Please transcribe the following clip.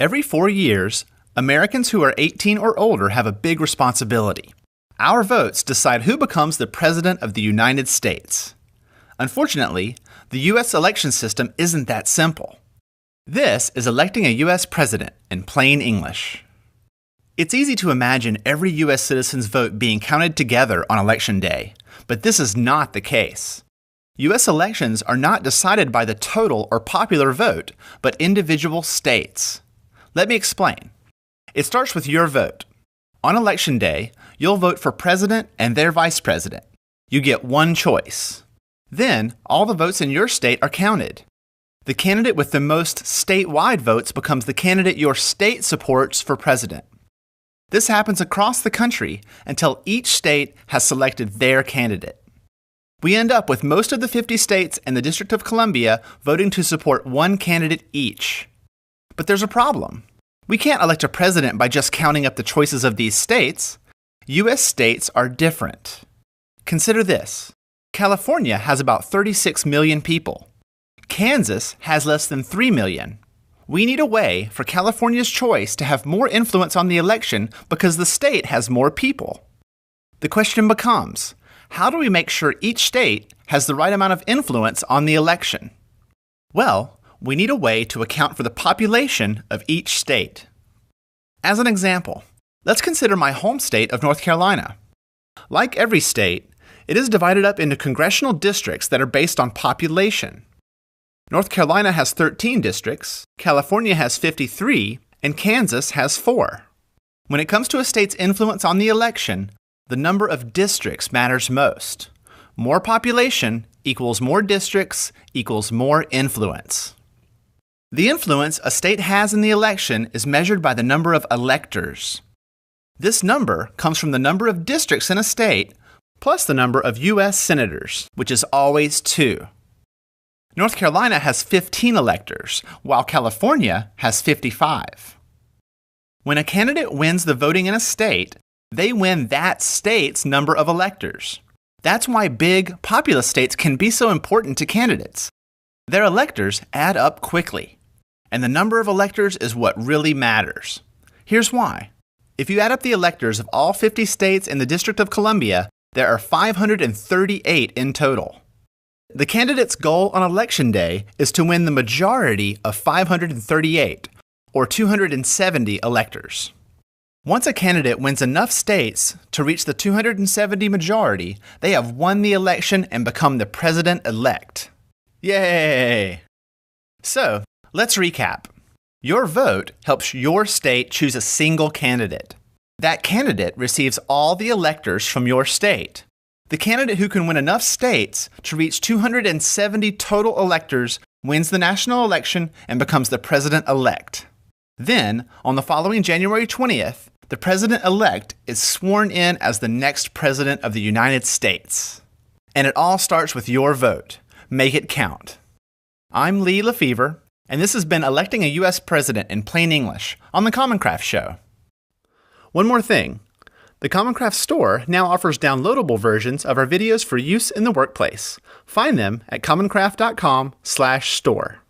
Every 4 years, Americans who are 18 or older have a big responsibility. Our votes decide who becomes the President of the United States. Unfortunately, the U.S. election system isn't that simple. This is electing a U.S. president in plain English. It's easy to imagine every U.S. citizen's vote being counted together on Election Day, but this is not the case. U.S. elections are not decided by the total or popular vote, but individual states. Let me explain. It starts with your vote. On Election Day, you'll vote for president and their vice president. You get one choice. Then, all the votes in your state are counted. The candidate with the most statewide votes becomes the candidate your state supports for president. This happens across the country until each state has selected their candidate. We end up with most of the 50 states and the District of Columbia voting to support one candidate each. But there's a problem. We can't elect a president by just counting up the choices of these states. U.S. states are different. Consider this. California has about 36 million people. Kansas has less than 3 million. We need a way for California's choice to have more influence on the election because the state has more people. The question becomes, how do we make sure each state has the right amount of influence on the election? Well, we need a way to account for the population of each state. As an example, let's consider my home state of North Carolina. Like every state, it is divided up into congressional districts that are based on population. North Carolina has 13 districts, California has 53, and Kansas has 4. When it comes to a state's influence on the election, the number of districts matters most. More population equals more districts equals more influence. The influence a state has in the election is measured by the number of electors. This number comes from the number of districts in a state plus the number of U.S. senators, which is always 2. North Carolina has 15 electors, while California has 55. When a candidate wins the voting in a state, they win that state's number of electors. That's why big, populous states can be so important to candidates. Their electors add up quickly, and the number of electors is what really matters. Here's why. If you add up the electors of all 50 states in the District of Columbia, there are 538 in total. The candidate's goal on Election Day is to win the majority of 538, or 270 electors. Once a candidate wins enough states to reach the 270 majority, they have won the election and become the president-elect. Yay! So, let's recap. Your vote helps your state choose a single candidate. That candidate receives all the electors from your state. The candidate who can win enough states to reach 270 total electors wins the national election and becomes the president-elect. Then, on the following January 20th, the president-elect is sworn in as the next president of the United States. And it all starts with your vote. Make it count. I'm Lee Lefevre, and this has been Electing a U.S. President in Plain English on The Common Craft Show. One more thing. The Common Craft store now offers downloadable versions of our videos for use in the workplace. Find them at commoncraft.com/store.